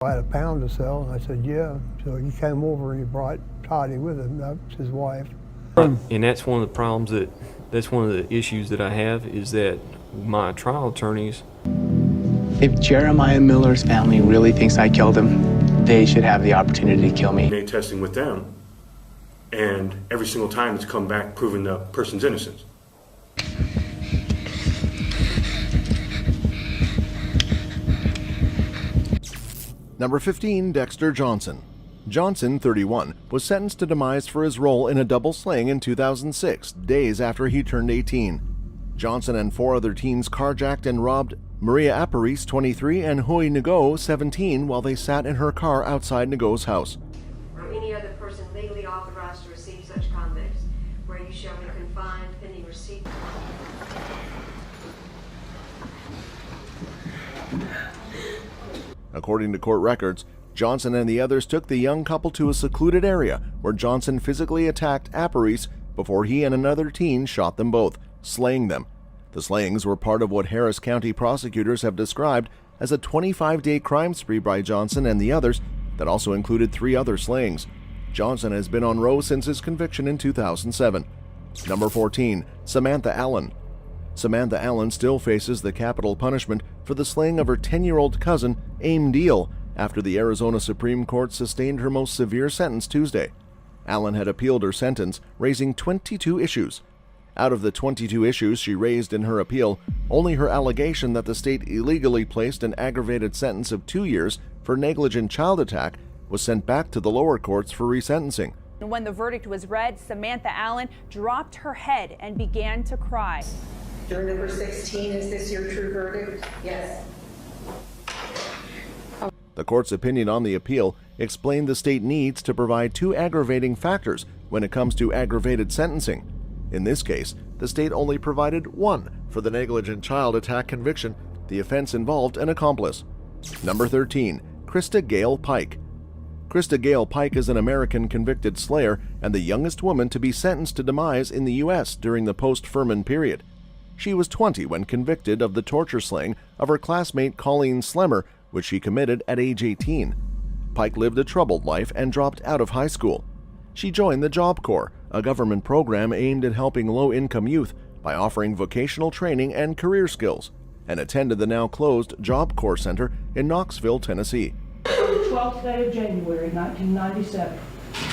I had a pound to sell, and I said, yeah. So he came over and he brought Toddy with him. That's his wife. And that's one of the problems that's one of the issues that I have, is that my trial attorneys. If Jeremiah Miller's family really thinks I killed him, they should have the opportunity to kill me. DNA testing with them, and every single time it's come back proving the person's innocence. Number 15, Dexter Johnson. Johnson, 31, was sentenced to demise for his role in a double slaying in 2006, days after he turned 18. Johnson and 4 other teens carjacked and robbed Maria Aparis, 23, and Hui Ngo, 17, while they sat in her car outside Ngo's house. Or any other person legally authorized to receive such convicts, where you shall be confined pending receipt. According to court records, Johnson and the others took the young couple to a secluded area where Johnson physically attacked Aparis before he and another teen shot them both, slaying them. The slayings were part of what Harris County prosecutors have described as a 25-day crime spree by Johnson and the others that also included 3 other slayings. Johnson has been on row since his conviction in 2007. Number 14, Samantha Allen. Samantha Allen still faces the capital punishment for the slaying of her 10-year-old cousin, Aim Deal, after the Arizona Supreme Court sustained her most severe sentence Tuesday. Allen had appealed her sentence, raising 22 issues. Out of the 22 issues she raised in her appeal, only her allegation that the state illegally placed an aggravated sentence of 2 years for negligent child attack was sent back to the lower courts for resentencing. When the verdict was read, Samantha Allen dropped her head and began to cry. Juror number 16, is this your true verdict? Yes. The court's opinion on the appeal explained the state needs to provide 2 aggravating factors when it comes to aggravated sentencing. In this case, the state only provided 1 for the negligent child attack conviction. The offense involved an accomplice. Number 13, Krista Gale Pike. Krista Gale Pike is an American convicted slayer and the youngest woman to be sentenced to demise in the U.S. during the post-Furman period. She was 20 when convicted of the torture slaying of her classmate Colleen Slemmer, which she committed at age 18. Pike lived a troubled life and dropped out of high school. She joined the Job Corps, a government program aimed at helping low-income youth by offering vocational training and career skills, and attended the now-closed Job Corps Center in Knoxville, Tennessee. On the 12th day of January 1997,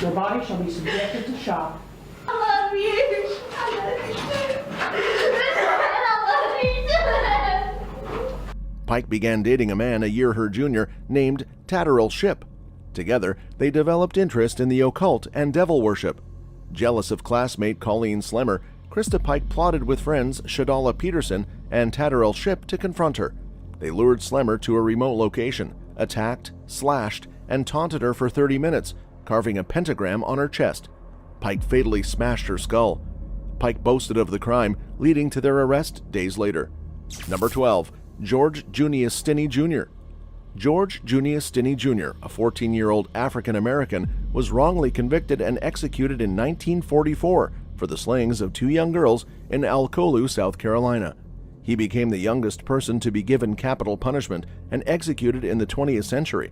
your body shall be subjected to shock. I love you. I love you too. I love you too. Pike began dating a man a year her junior named Tatterell Shipp. Together, they developed interest in the occult and devil worship. Jealous of classmate Colleen Slemmer, Krista Pike plotted with friends Shadala Peterson and Tatterell Shipp to confront her. They lured Slemmer to a remote location, attacked, slashed, and taunted her for 30 minutes, carving a pentagram on her chest. Pike fatally smashed her skull. Pike boasted of the crime, leading to their arrest days later. Number 12, George Junius Stinney Jr. George Junius Stinney Jr., a 14-year-old African-American, was wrongly convicted and executed in 1944 for the slayings of 2 young girls in Alcolu, South Carolina. He became the youngest person to be given capital punishment and executed in the 20th century.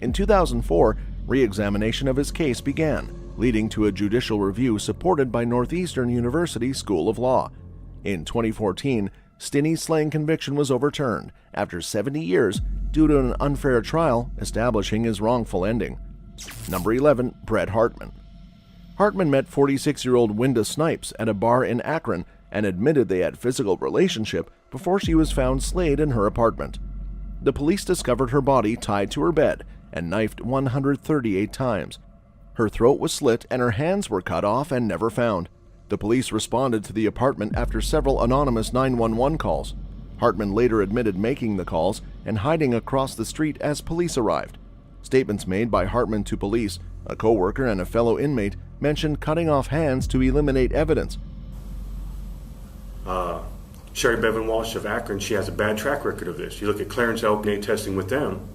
In 2004, re-examination of his case began, leading to a judicial review supported by Northeastern University School of Law. In 2014, Stinney's slaying conviction was overturned after 70 years due to an unfair trial establishing his wrongful ending. Number 11, Brett Hartman. Hartman met 46-year-old Wynda Snipes at a bar in Akron and admitted they had physical relationship before she was found slayed in her apartment. The police discovered her body tied to her bed and knifed 138 times. Her throat was slit and her hands were cut off and never found. The police responded to the apartment after several anonymous 911 calls. Hartman later admitted making the calls and hiding across the street as police arrived. Statements made by Hartman to police, a co-worker and a fellow inmate, mentioned cutting off hands to eliminate evidence. Sherry Bevan Walsh of Akron, she has a bad track record of this. You look at Clarence Elk DNA testing with them,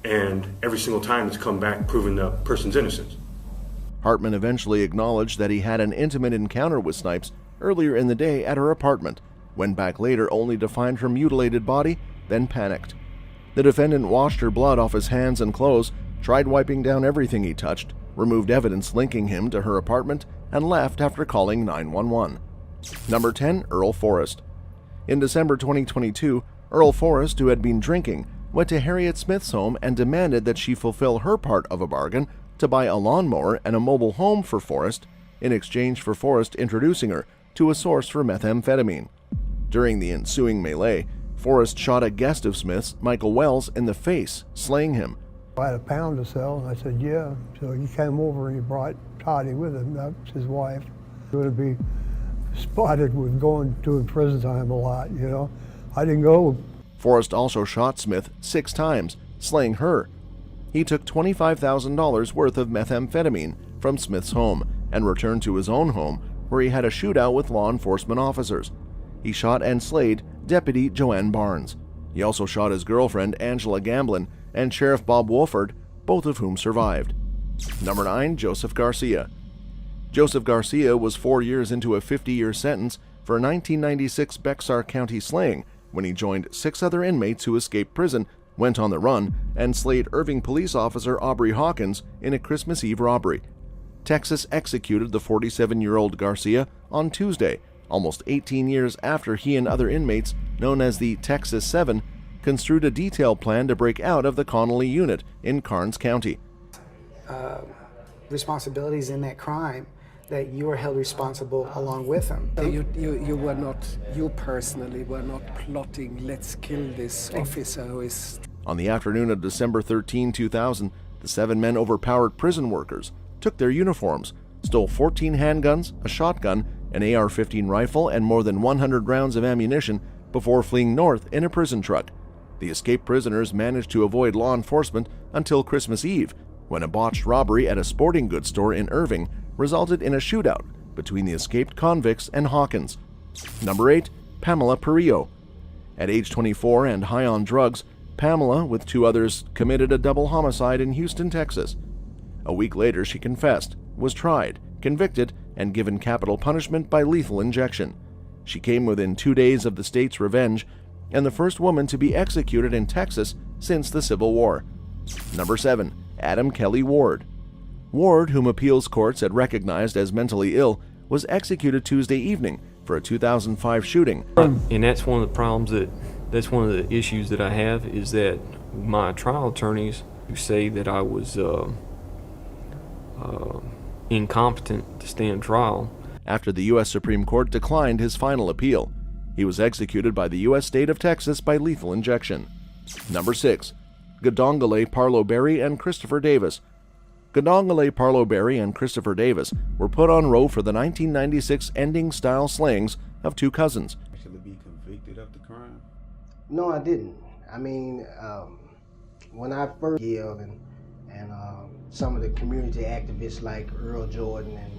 and every single time it's come back proving the person's innocence. Hartman eventually acknowledged that he had an intimate encounter with Snipes earlier in the day at her apartment, went back later only to find her mutilated body, then panicked. The defendant washed her blood off his hands and clothes, tried wiping down everything he touched, removed evidence linking him to her apartment, and left after calling 911. Number 10. Earl Forrest. In December 2022, Earl Forrest, who had been drinking, went to Harriet Smith's home and demanded that she fulfill her part of a bargain to buy a lawnmower and a mobile home for Forrest in exchange for Forrest introducing her to a source for methamphetamine. During the ensuing melee, Forrest shot a guest of Smith's, Michael Wells, in the face, slaying him. I had a pound to sell, and I said, yeah. So he came over and he brought Toddy with him. That's his wife. He would be spotted with going to prison time a lot, you know. I didn't go. Forrest also shot Smith 6 times, slaying her. He took $25,000 worth of methamphetamine from Smith's home and returned to his own home, where he had a shootout with law enforcement officers. He shot and slayed Deputy Joanne Barnes. He also shot his girlfriend Angela Gamblin and Sheriff Bob Wolford, both of whom survived. Number 9. Joseph Garcia. Joseph Garcia was 4 years into a 50-year sentence for a 1996 Bexar County slaying when he joined 6 other inmates who escaped prison, went on the run, and slayed Irving police officer Aubrey Hawkins in a Christmas Eve robbery. Texas executed the 47-year-old Garcia on Tuesday, almost 18 years after he and other inmates, known as the Texas 7, construed a detailed plan to break out of the Connolly unit in Karnes County. Responsibilities in that crime that you are held responsible along with them. You personally were not plotting, let's kill this officer who is... On the afternoon of December 13, 2000, the 7 men overpowered prison workers, took their uniforms, stole 14 handguns, a shotgun, an AR-15 rifle, and more than 100 rounds of ammunition before fleeing north in a prison truck. The escaped prisoners managed to avoid law enforcement until Christmas Eve, when a botched robbery at a sporting goods store in Irving resulted in a shootout between the escaped convicts and Hawkins. Number 8. Pamela Perillo. At age 24 and high on drugs, Pamela, with 2 others, committed a double homicide in Houston, Texas. A week later, she confessed, was tried, convicted, and given capital punishment by lethal injection. She came within 2 days of the state's revenge and the first woman to be executed in Texas since the Civil War. Number 7. Adam Kelly Ward. Ward, whom appeals courts had recognized as mentally ill, was executed Tuesday evening for a 2005 shooting. And that's one of the problems that's one of the issues that I have, is that my trial attorneys who say that I was incompetent to stand trial. After the U.S. Supreme Court declined his final appeal, he was executed by the U.S. state of Texas by lethal injection. Number 6. Gadongale Parlow-Berry and Christopher Davis. Gadongale Parlow-Berry and Christopher Davis were put on row for the 1996 ending-style slayings of 2 cousins. Actually be convicted of the crime? No, I didn't. I mean, when I first yelled and some of the community activists like Earl Jordan and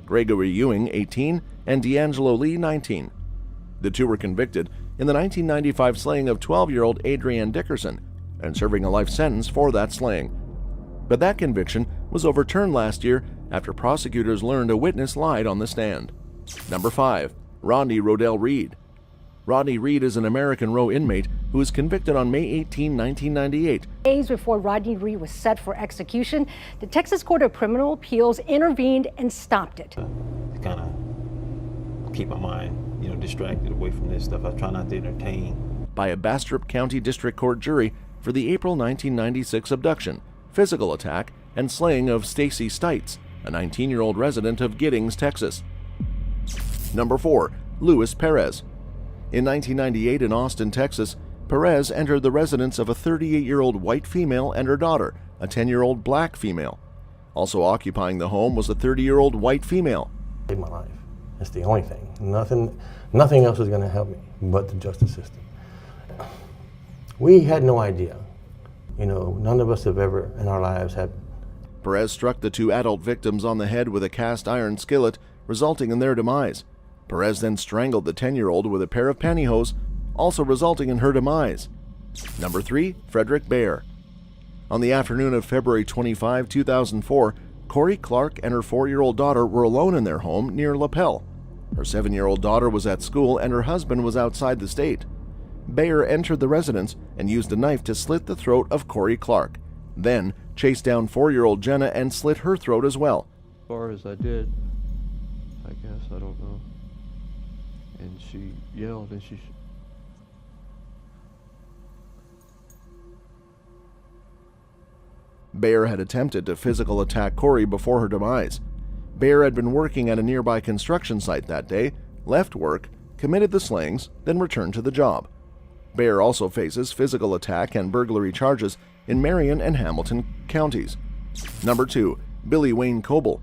Gregory Ewing, 18, and D'Angelo Lee, 19. The 2 were convicted in the 1995 slaying of 12-year-old Adrienne Dickerson and serving a life sentence for that slaying. But that conviction was overturned last year after prosecutors learned a witness lied on the stand. Number 5. Rodney Rodell Reed. Rodney Reed is an American Row inmate who was convicted on May 18, 1998. Days before Rodney Reed was set for execution, the Texas Court of Criminal Appeals intervened and stopped it. To kind of keep my mind, distracted away from this stuff. I try not to entertain. By a Bastrop County District Court jury for the April 1996 abduction, physical attack, and slaying of Stacy Stites, a 19-year-old resident of Giddings, Texas. Number 4. Luis Perez. In 1998 in Austin, Texas, Perez entered the residence of a 38-year-old white female and her daughter, a 10-year-old black female. Also occupying the home was a 30-year-old white female. Saved my life. That's the only thing. Nothing else was going to help me but the justice system. We had no idea. None of us have ever in our lives had. Perez struck the 2 adult victims on the head with a cast iron skillet, resulting in their demise. Perez then strangled the 10-year-old with a pair of pantyhose, also resulting in her demise. Number 3. Frederick Baer. On the afternoon of February 25, 2004, Corey Clark and her 4-year-old daughter were alone in their home near Lapel. Her 7-year-old daughter was at school and her husband was outside the state. Bayer entered the residence and used a knife to slit the throat of Corey Clark, then chased down 4-year-old Jenna and slit her throat as well. As far as I did, I guess, I don't know. And she yelled and she... Bayer had attempted to physical attack Corey before her demise. Bayer had been working at a nearby construction site that day, left work, committed the slayings, then returned to the job. Bayer also faces physical attack and burglary charges in Marion and Hamilton counties. Number 2. Billy Wayne Coble.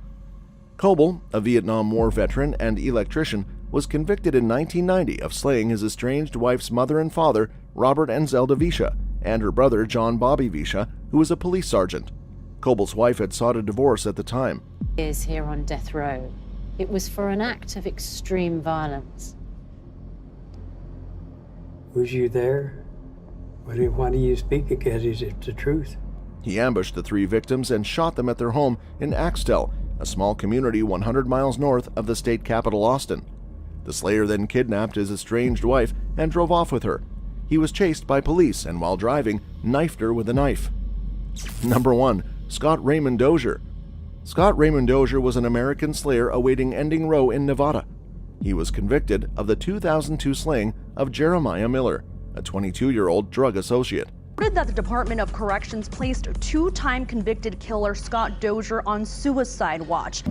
Coble, a Vietnam War veteran and electrician, was convicted in 1990 of slaying his estranged wife's mother and father, Robert and Zelda Visha, and her brother, John Bobby Visha, who was a police sergeant. Coble's wife had sought a divorce at the time. Is here on death row. It was for an act of extreme violence. Was you there? Why do you speak because it's the truth? He ambushed the 3 victims and shot them at their home in Axtell, a small community 100 miles north of the state capital, Austin. The slayer then kidnapped his estranged wife and drove off with her. He was chased by police and while driving, knifed her with a knife. Number 1. Scott Raymond Dozier. Scott Raymond Dozier was an American slayer awaiting Ending Row in Nevada. He was convicted of the 2002 slaying of Jeremiah Miller, a 22-year-old drug associate. That the Department of Corrections placed 2-time convicted killer Scott Dozier on suicide watch.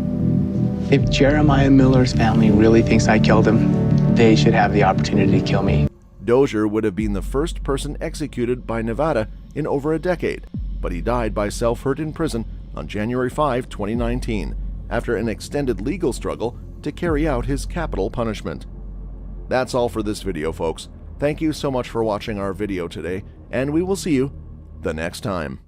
If Jeremiah Miller's family really thinks I killed him, they should have the opportunity to kill me. Dozier would have been the first person executed by Nevada in over a decade, but he died by self-hurt in prison on January 5, 2019, after an extended legal struggle to carry out his capital punishment. That's all for this video, folks. Thank you so much for watching our video today, and we will see you the next time.